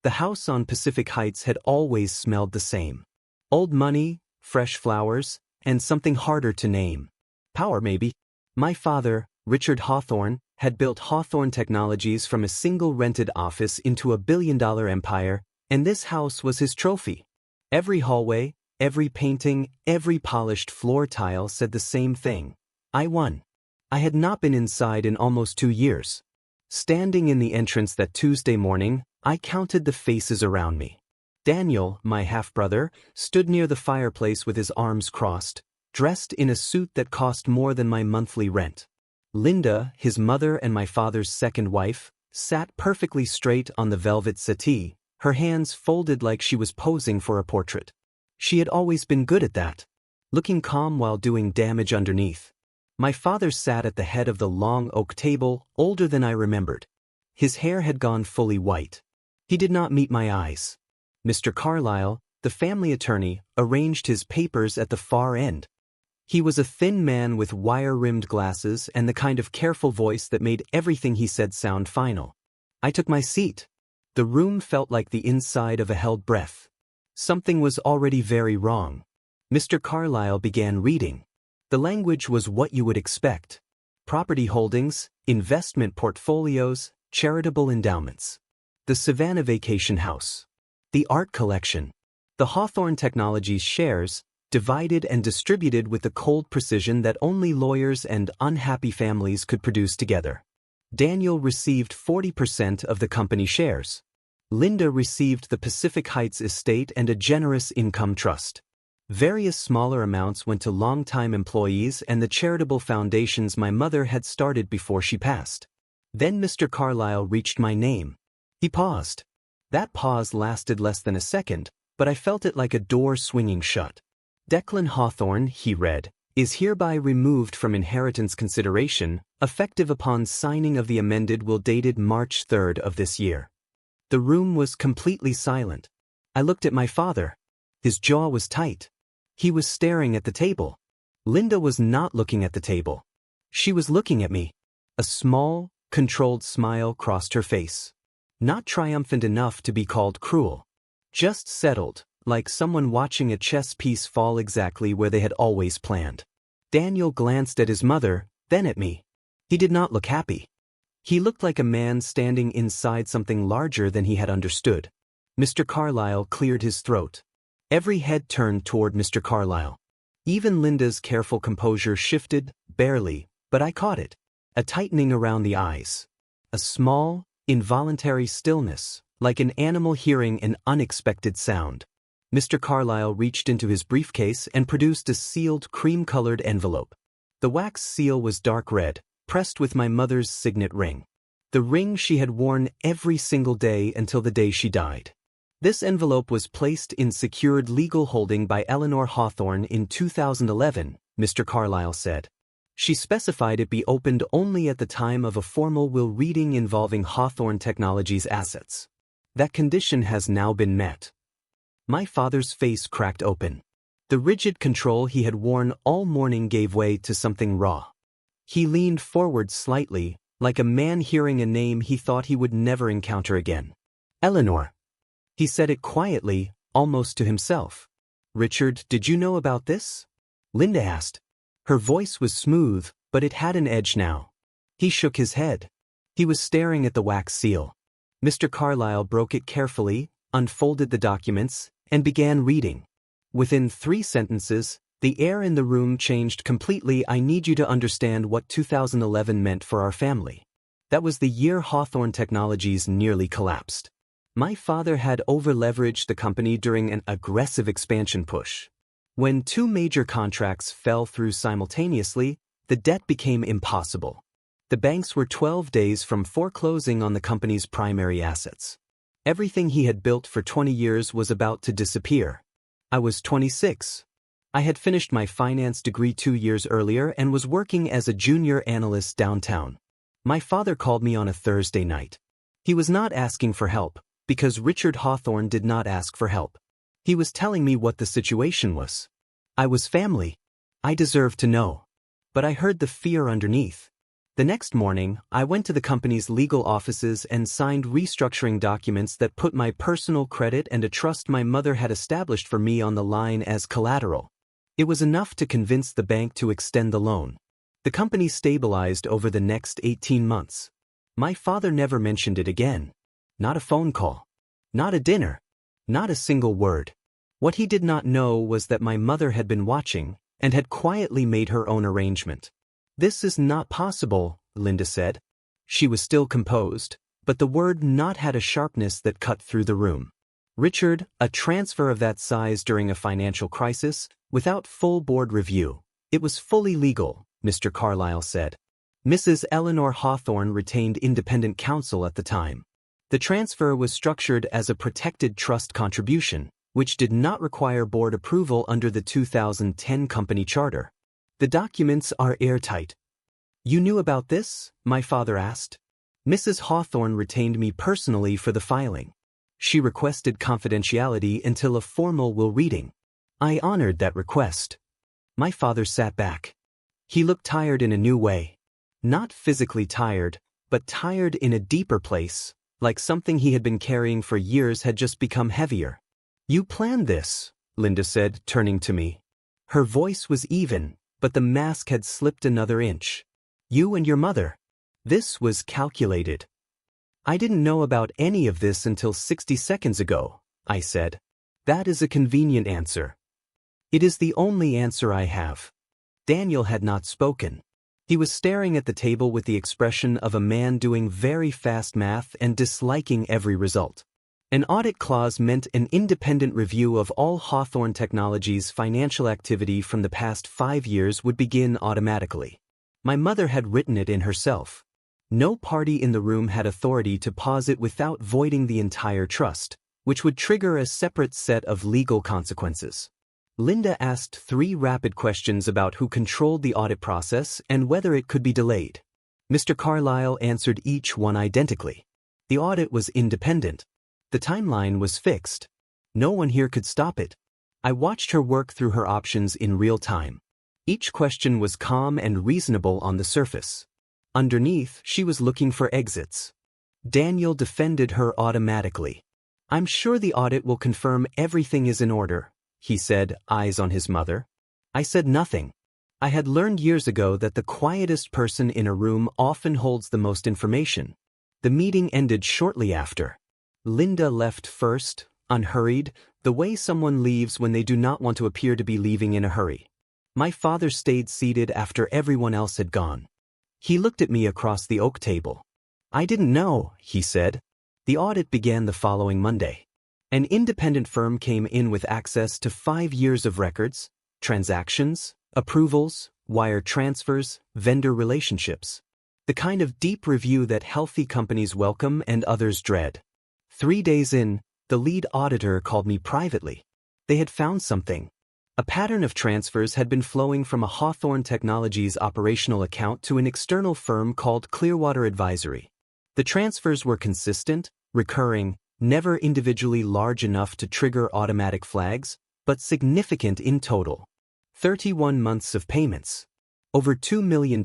The house on Pacific Heights had always smelled the same. Old money, fresh flowers, and something harder to name. Power, maybe. My father, Richard Hawthorne, had built Hawthorne Technologies from a single rented office into a billion-dollar empire, and this house was his trophy. Every hallway, every painting, every polished floor tile said the same thing. I won. I had not been inside in almost 2 years. Standing in the entrance that Tuesday morning, I counted the faces around me. Daniel, my half-brother, stood near the fireplace with his arms crossed, dressed in a suit that cost more than my monthly rent. Linda, his mother and my father's second wife, sat perfectly straight on the velvet settee, her hands folded like she was posing for a portrait. She had always been good at that, looking calm while doing damage underneath. My father sat at the head of the long oak table, older than I remembered. His hair had gone fully white. He did not meet my eyes. Mr. Carlyle, the family attorney, arranged his papers at the far end. He was a thin man with wire-rimmed glasses and the kind of careful voice that made everything he said sound final. I took my seat. The room felt like the inside of a held breath. Something was already very wrong. Mr. Carlyle began reading. The language was what you would expect. Property holdings, investment portfolios, charitable endowments. The Savannah Vacation House. The art collection. The Hawthorne Technologies shares, divided and distributed with the cold precision that only lawyers and unhappy families could produce together. Daniel received 40% of the company shares. Linda received the Pacific Heights estate and a generous income trust. Various smaller amounts went to longtime employees and the charitable foundations my mother had started before she passed. Then Mr. Carlyle reached my name. He paused. That pause lasted less than a second, but I felt it like a door swinging shut. Declan Hawthorne, he read, is hereby removed from inheritance consideration, effective upon signing of the amended will dated March 3rd of this year. The room was completely silent. I looked at my father. His jaw was tight. He was staring at the table. Linda was not looking at the table. She was looking at me. A small, controlled smile crossed her face. Not triumphant enough to be called cruel. Just settled, like someone watching a chess piece fall exactly where they had always planned. Daniel glanced at his mother, then at me. He did not look happy. He looked like a man standing inside something larger than he had understood. Mr. Carlyle cleared his throat. Every head turned toward Mr. Carlyle. Even Linda's careful composure shifted, barely, but I caught it. A tightening around the eyes. A small, involuntary stillness, like an animal hearing an unexpected sound. Mr. Carlyle reached into his briefcase and produced a sealed cream-colored envelope. The wax seal was dark red, pressed with my mother's signet ring. The ring she had worn every single day until the day she died. This envelope was placed in secured legal holding by Eleanor Hawthorne in 2011, Mr. Carlyle said. She specified it be opened only at the time of a formal will reading involving Hawthorne Technologies assets. That condition has now been met. My father's face cracked open. The rigid control he had worn all morning gave way to something raw. He leaned forward slightly, like a man hearing a name he thought he would never encounter again. Eleanor. He said it quietly, almost to himself. Richard, did you know about this? Linda asked. Her voice was smooth, but it had an edge now. He shook his head. He was staring at the wax seal. Mr. Carlyle broke it carefully, unfolded the documents, and began reading. Within 3 sentences, the air in the room changed completely. I need you to understand what 2011 meant for our family. That was the year Hawthorne Technologies nearly collapsed. My father had over-leveraged the company during an aggressive expansion push. When 2 major contracts fell through simultaneously, the debt became impossible. The banks were 12 days from foreclosing on the company's primary assets. Everything he had built for 20 years was about to disappear. I was 26. I had finished my finance degree 2 years earlier and was working as a junior analyst downtown. My father called me on a Thursday night. He was not asking for help, because Richard Hawthorne did not ask for help. He was telling me what the situation was. I was family. I deserved to know. But I heard the fear underneath. The next morning, I went to the company's legal offices and signed restructuring documents that put my personal credit and a trust my mother had established for me on the line as collateral. It was enough to convince the bank to extend the loan. The company stabilized over the next 18 months. My father never mentioned it again. Not a phone call. Not a dinner. Not a single word. What he did not know was that my mother had been watching and had quietly made her own arrangement. "This is not possible," Linda said. She was still composed, but the word "not" had a sharpness that cut through the room. "Richard, a transfer of that size during a financial crisis, without full board review. It was fully legal," Mr. Carlyle said. Mrs. Eleanor Hawthorne retained independent counsel at the time. The transfer was structured as a protected trust contribution, which did not require board approval under the 2010 company charter. "The documents are airtight." "You knew about this?" my father asked. "Mrs. Hawthorne retained me personally for the filing. She requested confidentiality until a formal will reading. I honored that request." My father sat back. He looked tired in a new way. Not physically tired, but tired in a deeper place, like something he had been carrying for years had just become heavier. "You planned this," Linda said, turning to me. Her voice was even, but the mask had slipped another inch. "You and your mother. This was calculated." "I didn't know about any of this until 60 seconds ago," I said. "That is a convenient answer." "It is the only answer I have." Daniel had not spoken. He was staring at the table with the expression of a man doing very fast math and disliking every result. An audit clause meant an independent review of all Hawthorne Technologies' financial activity from the past 5 years would begin automatically. My mother had written it in herself. No party in the room had authority to pause it without voiding the entire trust, which would trigger a separate set of legal consequences. Linda asked 3 rapid questions about who controlled the audit process and whether it could be delayed. Mr. Carlyle answered each one identically. The audit was independent. The timeline was fixed. No one here could stop it. I watched her work through her options in real time. Each question was calm and reasonable on the surface. Underneath, she was looking for exits. Daniel defended her automatically. "I'm sure the audit will confirm everything is in order," he said, eyes on his mother. I said nothing. I had learned years ago that the quietest person in a room often holds the most information. The meeting ended shortly after. Linda left first, unhurried, the way someone leaves when they do not want to appear to be leaving in a hurry. My father stayed seated after everyone else had gone. He looked at me across the oak table. "I didn't know," he said. The audit began the following Monday. An independent firm came in with access to 5 years of records, transactions, approvals, wire transfers, vendor relationships. The kind of deep review that healthy companies welcome and others dread. 3 days in, the lead auditor called me privately. They had found something. A pattern of transfers had been flowing from a Hawthorne Technologies operational account to an external firm called Clearwater Advisory. The transfers were consistent, recurring, never individually large enough to trigger automatic flags, but significant in total. 31 months of payments. Over $2 million.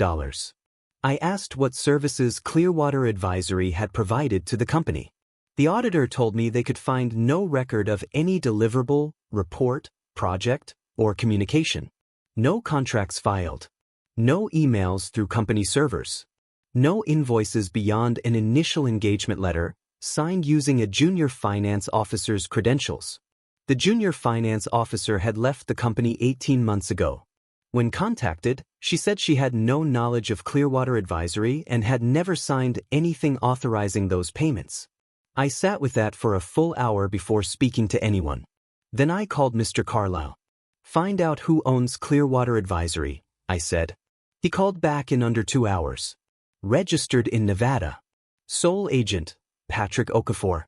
I asked what services Clearwater Advisory had provided to the company. The auditor told me they could find no record of any deliverable, report, project, or communication. No contracts filed. No emails through company servers. No invoices beyond an initial engagement letter, signed using a junior finance officer's credentials. The junior finance officer had left the company 18 months ago. When contacted, she said she had no knowledge of Clearwater Advisory and had never signed anything authorizing those payments. I sat with that for a full hour before speaking to anyone. Then I called Mr. Carlyle. "Find out who owns Clearwater Advisory," I said. He called back in under 2 hours. "Registered in Nevada. Sole agent, Patrick Okafor.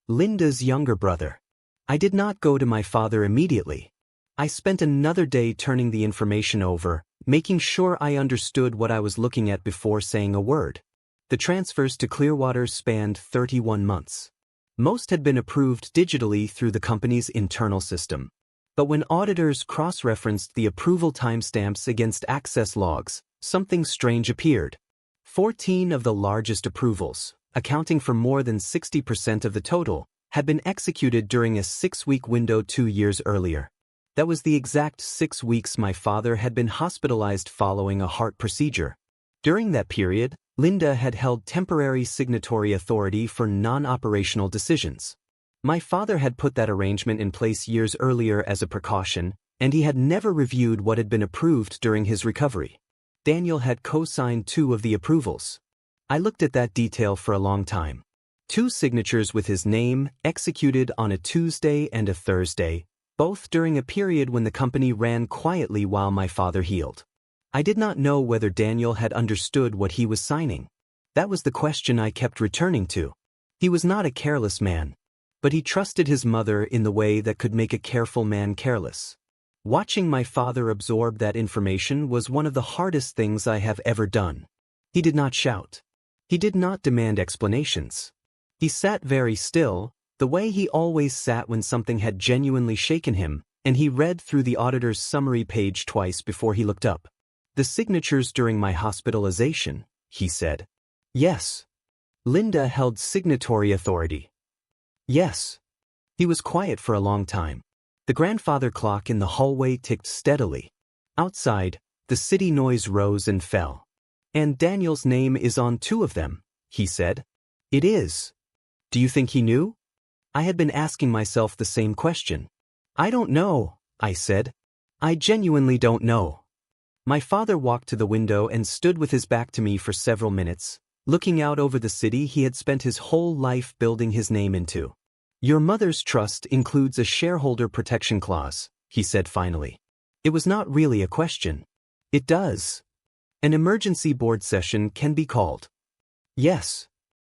Linda's younger brother." I did not go to my father immediately. I spent another day turning the information over, making sure I understood what I was looking at before saying a word. The transfers to Clearwater spanned 31 months. Most had been approved digitally through the company's internal system. But when auditors cross-referenced the approval timestamps against access logs, something strange appeared. 14 of the largest approvals, accounting for more than 60% of the total, had been executed during a 6-week window 2 years earlier. That was the exact 6 weeks my father had been hospitalized following a heart procedure. During that period, Linda had held temporary signatory authority for non-operational decisions. My father had put that arrangement in place years earlier as a precaution, and he had never reviewed what had been approved during his recovery. Daniel had co-signed 2 of the approvals. I looked at that detail for a long time. 2 signatures with his name, executed on a Tuesday and a Thursday, both during a period when the company ran quietly while my father healed. I did not know whether Daniel had understood what he was signing. That was the question I kept returning to. He was not a careless man, but he trusted his mother in the way that could make a careful man careless. Watching my father absorb that information was one of the hardest things I have ever done. He did not shout. He did not demand explanations. He sat very still, the way he always sat when something had genuinely shaken him, and he read through the auditor's summary page twice before he looked up. "The signatures during my hospitalization," he said. "Yes." Linda held signatory authority. "Yes." He was quiet for a long time. The grandfather clock in the hallway ticked steadily. Outside, the city noise rose and fell. "And Daniel's name is on 2 of them," he said. "It is." "Do you think he knew?" I had been asking myself the same question. "I don't know," I said. "I genuinely don't know." My father walked to the window and stood with his back to me for several minutes, looking out over the city he had spent his whole life building his name into. "Your mother's trust includes a shareholder protection clause," he said finally. It was not really a question. "It does. An emergency board session can be called." "Yes."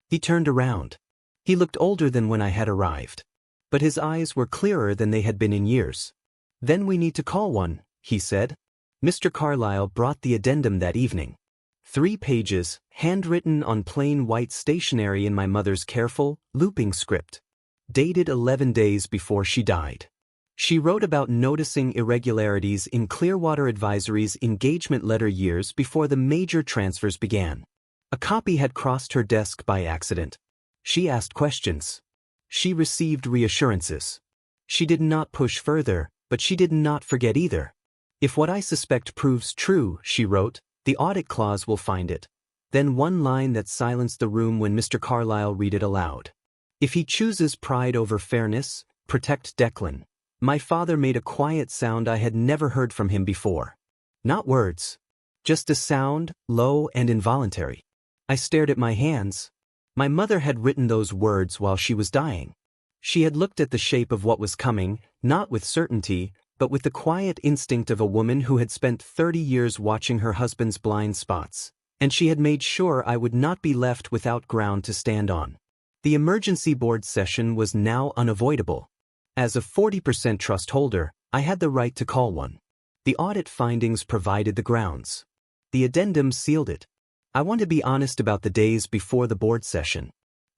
He turned around. He looked older than when I had arrived, but his eyes were clearer than they had been in years. "Then we need to call one," he said. Mr. Carlyle brought the addendum that evening. 3 pages, handwritten on plain white stationery in my mother's careful, looping script. Dated 11 days before she died. She wrote about noticing irregularities in Clearwater Advisory's engagement letter years before the major transfers began. A copy had crossed her desk by accident. She asked questions. She received reassurances. She did not push further, but she did not forget either. "If what I suspect proves true," she wrote, "the audit clause will find it." Then one line that silenced the room when Mr. Carlyle read it aloud. "If he chooses pride over fairness, protect Declan." My father made a quiet sound I had never heard from him before. Not words. Just a sound, low and involuntary. I stared at my hands. My mother had written those words while she was dying. She had looked at the shape of what was coming, not with certainty, but with the quiet instinct of a woman who had spent 30 years watching her husband's blind spots, and she had made sure I would not be left without ground to stand on. The emergency board session was now unavoidable. As a 40% trust holder, I had the right to call one. The audit findings provided the grounds. The addendum sealed it. I want to be honest about the days before the board session.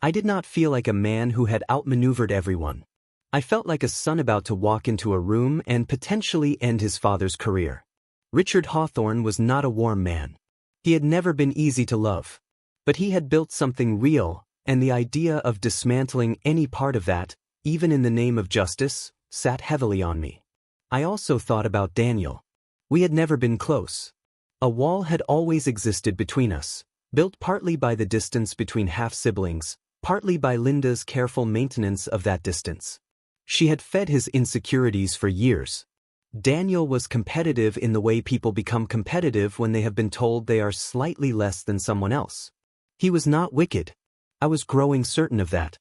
I did not feel like a man who had outmaneuvered everyone. I felt like a son about to walk into a room and potentially end his father's career. Richard Hawthorne was not a warm man. He had never been easy to love. But he had built something real, and the idea of dismantling any part of that, even in the name of justice, sat heavily on me. I also thought about Daniel. We had never been close. A wall had always existed between us, built partly by the distance between half-siblings, partly by Linda's careful maintenance of that distance. She had fed his insecurities for years. Daniel was competitive in the way people become competitive when they have been told they are slightly less than someone else. He was not wicked. I was growing certain of that.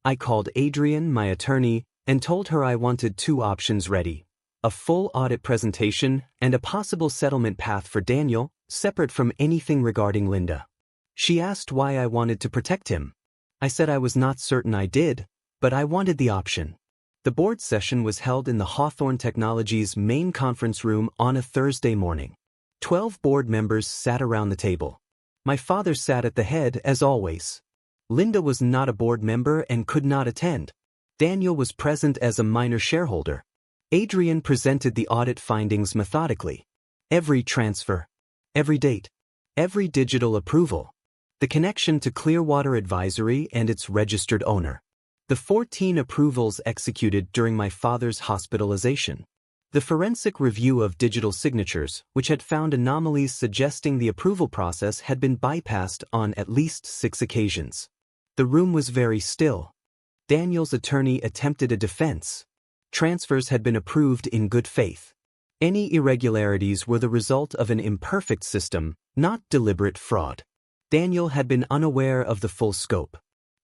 I called Adrian, my attorney, and told her I wanted 2 options ready: a full audit presentation and a possible settlement path for Daniel, separate from anything regarding Linda. She asked why I wanted to protect him. I said I was not certain I did, but I wanted the option. The board session was held in the Hawthorne Technologies main conference room on a Thursday morning. 12 board members sat around the table. My father sat at the head, as always. Linda was not a board member and could not attend. Daniel was present as a minor shareholder. Adrian presented the audit findings methodically. Every transfer, every date, every digital approval. The connection to Clearwater Advisory and its registered owner. The 14 approvals executed during my father's hospitalization. The forensic review of digital signatures, which had found anomalies suggesting the approval process had been bypassed on at least 6 occasions. The room was very still. Daniel's attorney attempted a defense. Transfers had been approved in good faith. Any irregularities were the result of an imperfect system, not deliberate fraud. Daniel had been unaware of the full scope.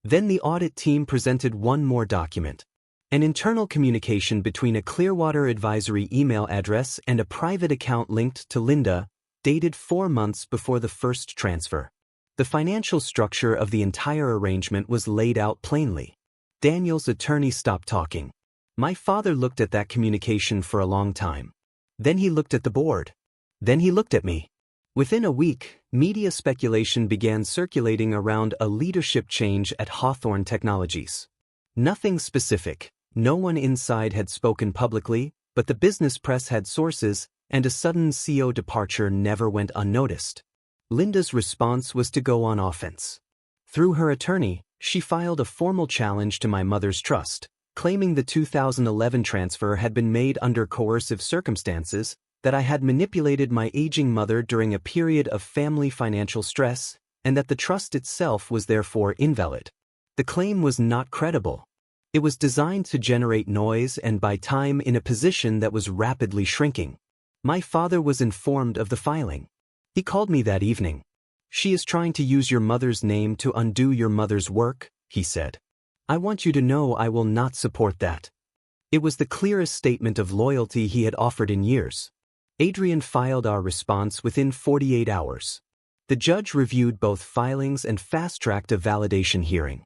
Then the audit team presented one more document. An internal communication between a Clearwater Advisory email address and a private account linked to Linda, dated 4 months before the first transfer. The financial structure of the entire arrangement was laid out plainly. Daniel's attorney stopped talking. My father looked at that communication for a long time. Then he looked at the board. Then he looked at me. Within a week, media speculation began circulating around a leadership change at Hawthorne Technologies. Nothing specific. No one inside had spoken publicly, but the business press had sources, and a sudden CEO departure never went unnoticed. Linda's response was to go on offense. Through her attorney, she filed a formal challenge to my mother's trust, claiming the 2011 transfer had been made under coercive circumstances, that I had manipulated my aging mother during a period of family financial stress, and that the trust itself was therefore invalid. The claim was not credible. It was designed to generate noise and buy time in a position that was rapidly shrinking. My father was informed of the filing. He called me that evening. "She is trying to use your mother's name to undo your mother's work," he said. "I want you to know I will not support that." It was the clearest statement of loyalty he had offered in years. Adrian filed our response within 48 hours. The judge reviewed both filings and fast-tracked a validation hearing.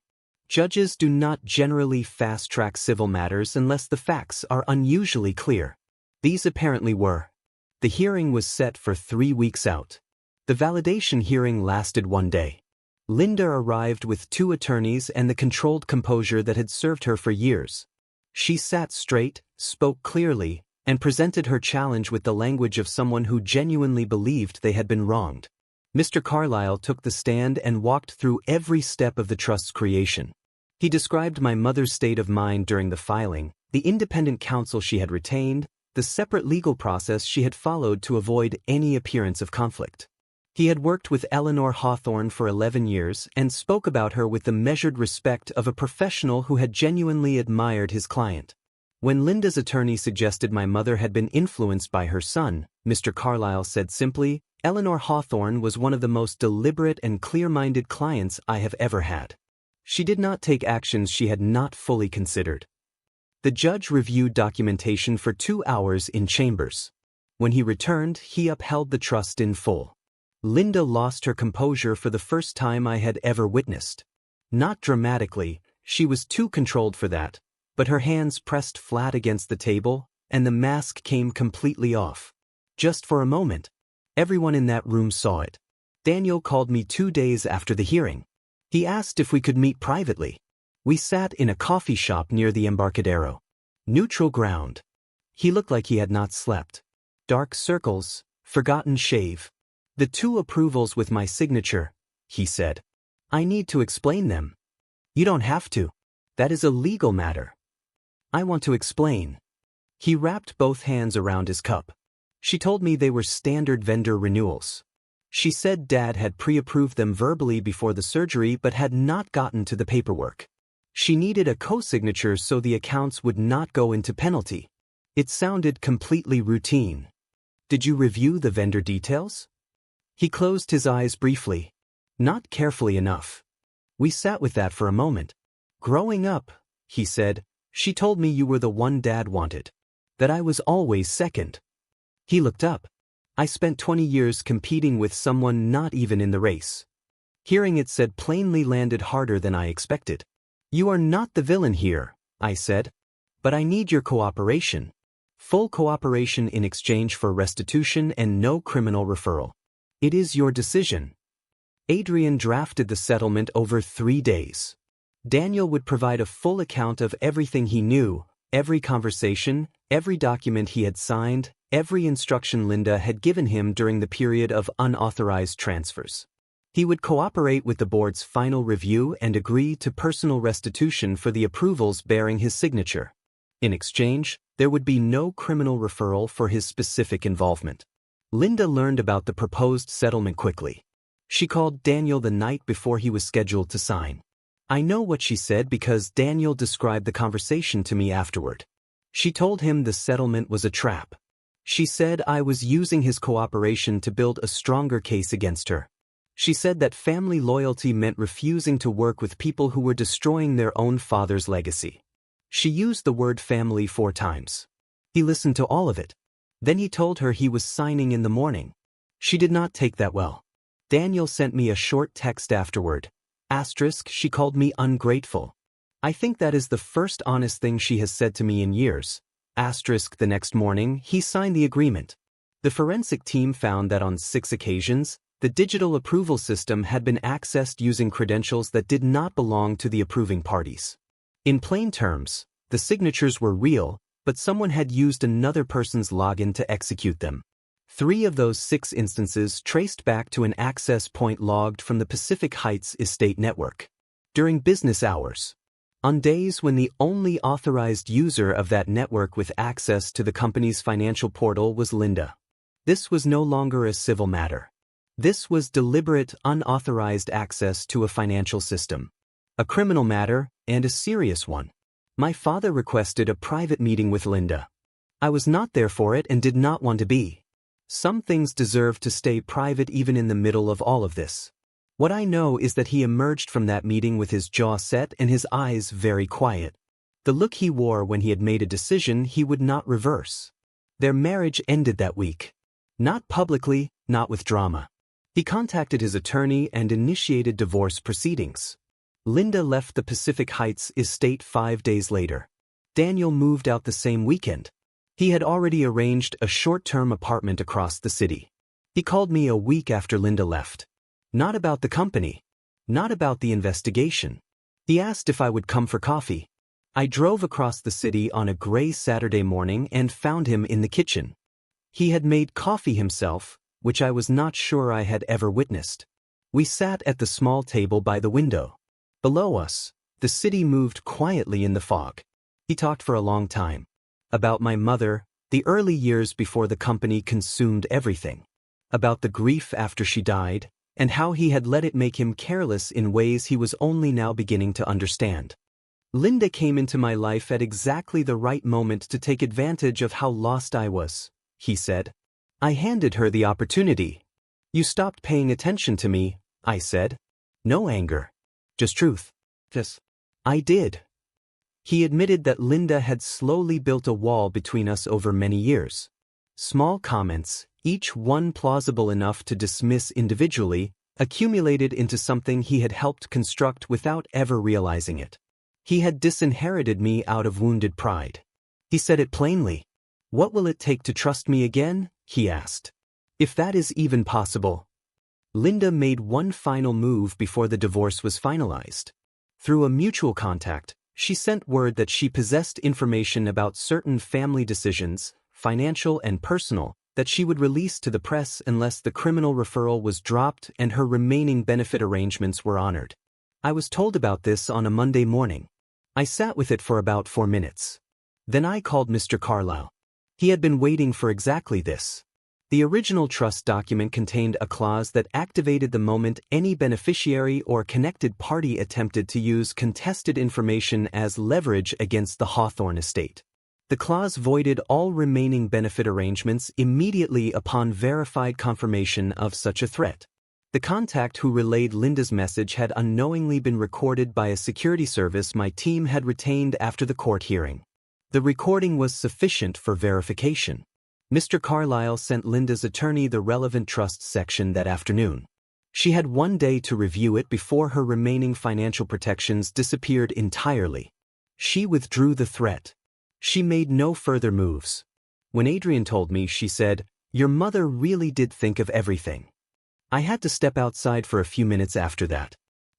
Judges do not generally fast-track civil matters unless the facts are unusually clear. These apparently were. The hearing was set for 3 weeks out. The validation hearing lasted 1 day. Linda arrived with 2 attorneys and the controlled composure that had served her for years. She sat straight, spoke clearly, and presented her challenge with the language of someone who genuinely believed they had been wronged. Mr. Carlyle took the stand and walked through every step of the trust's creation. He described my mother's state of mind during the filing, the independent counsel she had retained, the separate legal process she had followed to avoid any appearance of conflict. He had worked with Eleanor Hawthorne for 11 years and spoke about her with the measured respect of a professional who had genuinely admired his client. When Linda's attorney suggested my mother had been influenced by her son, Mr. Carlyle said simply, "Eleanor Hawthorne was one of the most deliberate and clear-minded clients I have ever had. She did not take actions she had not fully considered." The judge reviewed documentation for 2 hours in chambers. When he returned, he upheld the trust in full. Linda lost her composure for the first time I had ever witnessed. Not dramatically, she was too controlled for that, but her hands pressed flat against the table, and the mask came completely off. Just for a moment. Everyone in that room saw it. Daniel called me 2 days after the hearing. He asked if we could meet privately. We sat in a coffee shop near the Embarcadero. Neutral ground. He looked like he had not slept. Dark circles, forgotten shave. "The 2 approvals with my signature," he said. "I need to explain them." "You don't have to. That is a legal matter." "I want to explain." He wrapped both hands around his cup. "She told me they were standard vendor renewals. She said Dad had pre-approved them verbally before the surgery but had not gotten to the paperwork. She needed a co-signature so the accounts would not go into penalty. It sounded completely routine." "Did you review the vendor details?" He closed his eyes briefly. "Not carefully enough." We sat with that for a moment. "Growing up," he said, "she told me you were the one Dad wanted. That I was always second." He looked up. "I spent 20 years competing with someone not even in the race." Hearing it said plainly landed harder than I expected. "You are not the villain here," I said. "But I need your cooperation. Full cooperation in exchange for restitution and no criminal referral. It is your decision." Adrian drafted the settlement over 3 days. Daniel would provide a full account of everything he knew, every conversation, every document he had signed, every instruction Linda had given him during the period of unauthorized transfers. He would cooperate with the board's final review and agree to personal restitution for the approvals bearing his signature. In exchange, there would be no criminal referral for his specific involvement. Linda learned about the proposed settlement quickly. She called Daniel the night before he was scheduled to sign. I know what she said because Daniel described the conversation to me afterward. She told him the settlement was a trap. She said I was using his cooperation to build a stronger case against her. She said that family loyalty meant refusing to work with people who were destroying their own father's legacy. She used the word family 4 times. He listened to all of it. Then he told her he was signing in the morning. She did not take that well. Daniel sent me a short text afterward. She called me ungrateful. I think that is the first honest thing she has said to me in years. The next morning, he signed the agreement. The forensic team found that on 6 occasions, the digital approval system had been accessed using credentials that did not belong to the approving parties. In plain terms, the signatures were real, but someone had used another person's login to execute them. 3 of those 6 instances traced back to an access point logged from the Pacific Heights estate network. During business hours. On days when the only authorized user of that network with access to the company's financial portal was Linda. This was no longer a civil matter. This was deliberate, unauthorized access to a financial system. A criminal matter, and a serious one. My father requested a private meeting with Linda. I was not there for it and did not want to be. Some things deserve to stay private even in the middle of all of this. What I know is that he emerged from that meeting with his jaw set and his eyes very quiet. The look he wore when he had made a decision he would not reverse. Their marriage ended that week. Not publicly, not with drama. He contacted his attorney and initiated divorce proceedings. Linda left the Pacific Heights estate 5 days later. Daniel moved out the same weekend. He had already arranged a short-term apartment across the city. He called me a week after Linda left. Not about the company. Not about the investigation. He asked if I would come for coffee. I drove across the city on a gray Saturday morning and found him in the kitchen. He had made coffee himself, which I was not sure I had ever witnessed. We sat at the small table by the window. Below us, the city moved quietly in the fog. He talked for a long time. About my mother, the early years before the company consumed everything. About the grief after she died, and how he had let it make him careless in ways he was only now beginning to understand. Linda came into my life at exactly the right moment to take advantage of how lost I was, he said. I handed her the opportunity. You stopped paying attention to me, I said. No anger. Just truth. Yes. I did. He admitted that Linda had slowly built a wall between us over many years. Small comments, each one plausible enough to dismiss individually, accumulated into something he had helped construct without ever realizing it. He had disinherited me out of wounded pride. He said it plainly. What will it take to trust me again? He asked. If that is even possible. Linda made one final move before the divorce was finalized. Through a mutual contact, she sent word that she possessed information about certain family decisions, financial and personal, that she would release to the press unless the criminal referral was dropped and her remaining benefit arrangements were honored. I was told about this on a Monday morning. I sat with it for about 4 minutes. Then I called Mr. Carlyle. He had been waiting for exactly this. The original trust document contained a clause that activated the moment any beneficiary or connected party attempted to use contested information as leverage against the Hawthorne estate. The clause voided all remaining benefit arrangements immediately upon verified confirmation of such a threat. The contact who relayed Linda's message had unknowingly been recorded by a security service my team had retained after the court hearing. The recording was sufficient for verification. Mr. Carlyle sent Linda's attorney the relevant trust section that afternoon. She had 1 day to review it before her remaining financial protections disappeared entirely. She withdrew the threat. She made no further moves. When Adrian told me, she said, "Your mother really did think of everything." I had to step outside for a few minutes after that.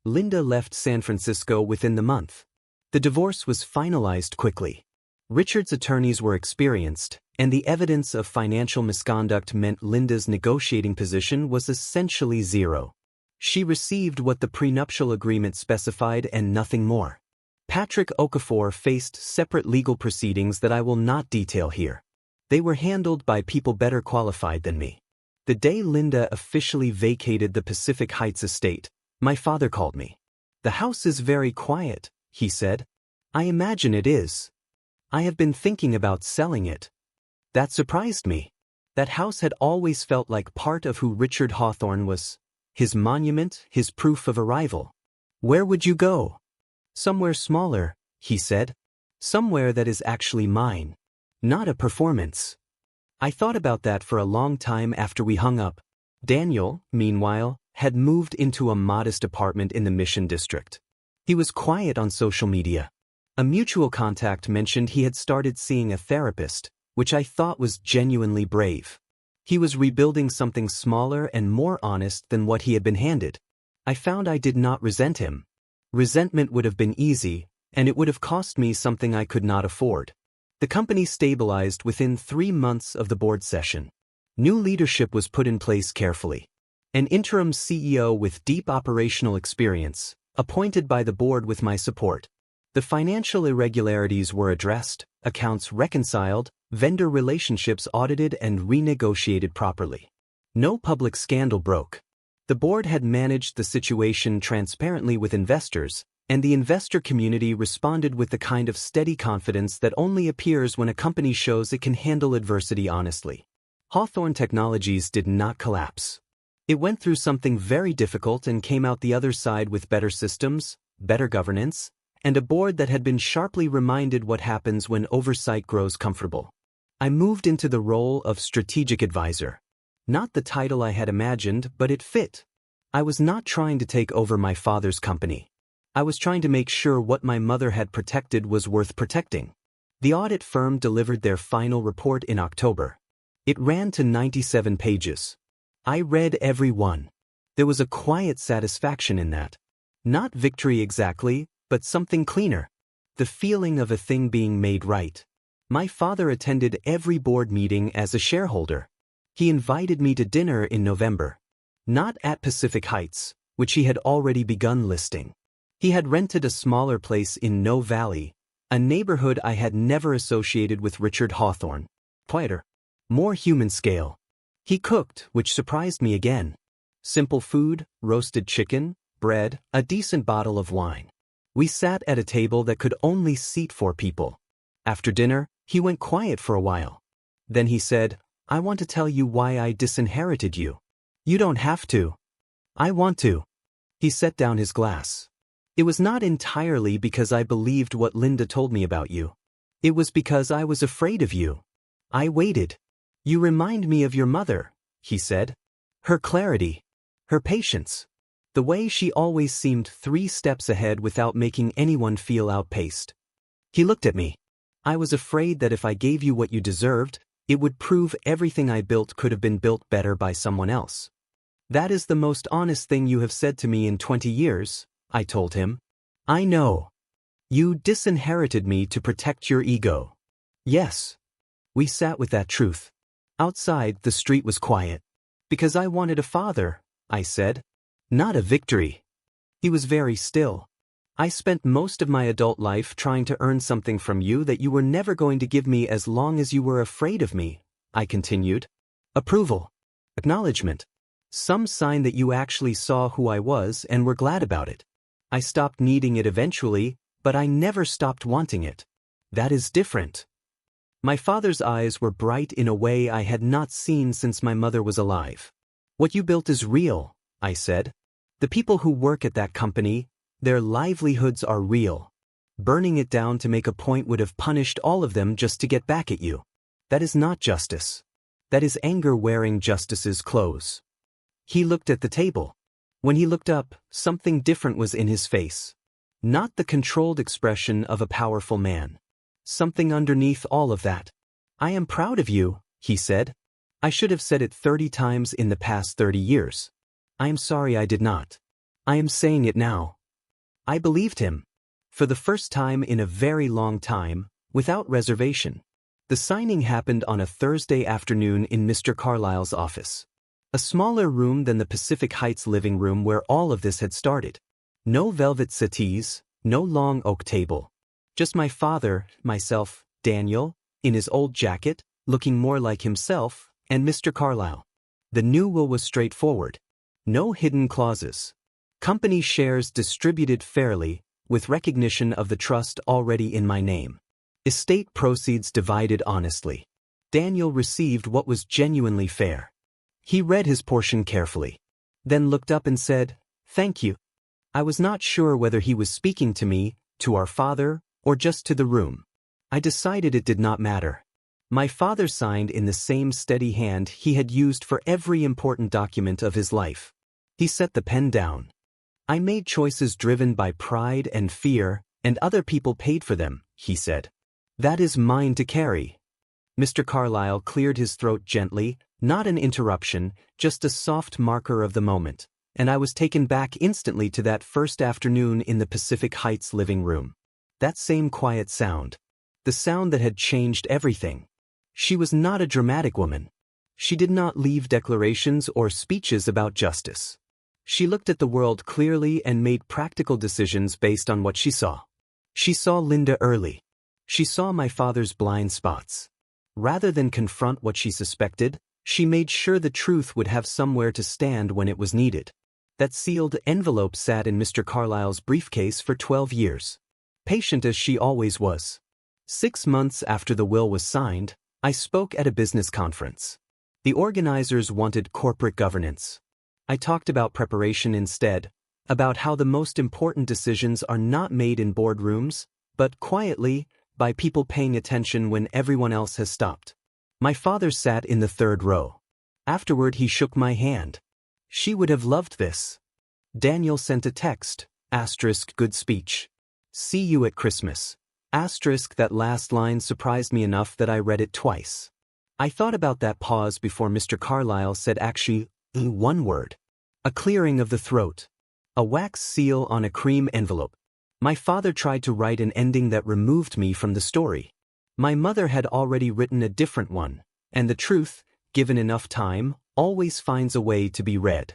Linda left San Francisco within the month. The divorce was finalized quickly. Richard's attorneys were experienced, and the evidence of financial misconduct meant Linda's negotiating position was essentially zero. She received what the prenuptial agreement specified and nothing more. Patrick Okafor faced separate legal proceedings that I will not detail here. They were handled by people better qualified than me. The day Linda officially vacated the Pacific Heights estate, my father called me. "The house is very quiet," he said. "I imagine it is. I have been thinking about selling it." That surprised me. That house had always felt like part of who Richard Hawthorne was. His monument, his proof of arrival. "Where would you go?" "Somewhere smaller," he said. "Somewhere that is actually mine. Not a performance." I thought about that for a long time after we hung up. Daniel, meanwhile, had moved into a modest apartment in the Mission District. He was quiet on social media. A mutual contact mentioned he had started seeing a therapist, which I thought was genuinely brave. He was rebuilding something smaller and more honest than what he had been handed. I found I did not resent him. Resentment would have been easy, and it would have cost me something I could not afford. The company stabilized within 3 months of the board session. New leadership was put in place carefully. An interim CEO with deep operational experience, appointed by the board with my support. The financial irregularities were addressed, accounts reconciled, vendor relationships audited and renegotiated properly. No public scandal broke. The board had managed the situation transparently with investors, and the investor community responded with the kind of steady confidence that only appears when a company shows it can handle adversity honestly. Hawthorne Technologies did not collapse. It went through something very difficult and came out the other side with better systems, better governance, and a board that had been sharply reminded what happens when oversight grows comfortable. I moved into the role of strategic advisor. Not the title I had imagined, but it fit. I was not trying to take over my father's company. I was trying to make sure what my mother had protected was worth protecting. The audit firm delivered their final report in October. It ran to 97 pages. I read every one. There was a quiet satisfaction in that. Not victory exactly, but something cleaner. The feeling of a thing being made right. My father attended every board meeting as a shareholder. He invited me to dinner in November. Not at Pacific Heights, which he had already begun listing. He had rented a smaller place in No Valley, a neighborhood I had never associated with Richard Hawthorne. Quieter. More human scale. He cooked, which surprised me again. Simple food, roasted chicken, bread, a decent bottle of wine. We sat at a table that could only seat 4 people. After dinner, he went quiet for a while. Then he said, "I want to tell you why I disinherited you." "You don't have to." "I want to." He set down his glass. "It was not entirely because I believed what Linda told me about you. It was because I was afraid of you. I waited. You remind me of your mother," he said. "Her clarity. Her patience. The way she always seemed 3 steps ahead without making anyone feel outpaced." He looked at me. "I was afraid that if I gave you what you deserved, it would prove everything I built could have been built better by someone else." "That is the most honest thing you have said to me in 20 years, I told him. "I know. You disinherited me to protect your ego." "Yes." We sat with that truth. Outside, the street was quiet. "Because I wanted a father," I said. "Not a victory." He was very still. "I spent most of my adult life trying to earn something from you that you were never going to give me as long as you were afraid of me," I continued. "Approval. Acknowledgement. Some sign that you actually saw who I was and were glad about it. I stopped needing it eventually, but I never stopped wanting it. That is different." My father's eyes were bright in a way I had not seen since my mother was alive. "What you built is real," I said. "The people who work at that company, their livelihoods are real. Burning it down to make a point would have punished all of them just to get back at you. That is not justice. That is anger wearing justice's clothes." He looked at the table. When he looked up, something different was in his face. Not the controlled expression of a powerful man. Something underneath all of that. "I am proud of you," he said. "I should have said it 30 times in the past 30 years. I am sorry I did not. I am saying it now." I believed him. For the first time in a very long time, without reservation. The signing happened on a Thursday afternoon in Mr. Carlyle's office. A smaller room than the Pacific Heights living room where all of this had started. No velvet settees, no long oak table. Just my father, myself, Daniel, in his old jacket, looking more like himself, and Mr. Carlyle. The new will was straightforward. No hidden clauses. Company shares distributed fairly, with recognition of the trust already in my name. Estate proceeds divided honestly. Daniel received what was genuinely fair. He read his portion carefully, then looked up and said, "Thank you." I was not sure whether he was speaking to me, to our father, or just to the room. I decided it did not matter. My father signed in the same steady hand he had used for every important document of his life. He set the pen down. I made choices driven by pride and fear, and other people paid for them, he said. That is mine to carry. Mr. Carlyle cleared his throat gently, not an interruption, just a soft marker of the moment, and I was taken back instantly to that first afternoon in the Pacific Heights living room. That same quiet sound. The sound that had changed everything. She was not a dramatic woman. She did not leave declarations or speeches about justice. She looked at the world clearly and made practical decisions based on what she saw. She saw Linda early. She saw my father's blind spots. Rather than confront what she suspected, she made sure the truth would have somewhere to stand when it was needed. That sealed envelope sat in Mr. Carlyle's briefcase for 12 years. Patient as she always was. 6 months after the will was signed, I spoke at a business conference. The organizers wanted corporate governance. I talked about preparation instead, about how the most important decisions are not made in boardrooms, but quietly, by people paying attention when everyone else has stopped. My father sat in the third row. Afterward he shook my hand. She would have loved this. Daniel sent a text, *good speech. See you at Christmas. That last line surprised me enough that I read it twice. I thought about that pause before Mr. Carlyle said actually, one word. A clearing of the throat. A wax seal on a cream envelope. My father tried to write an ending that removed me from the story. My mother had already written a different one, and the truth, given enough time, always finds a way to be read.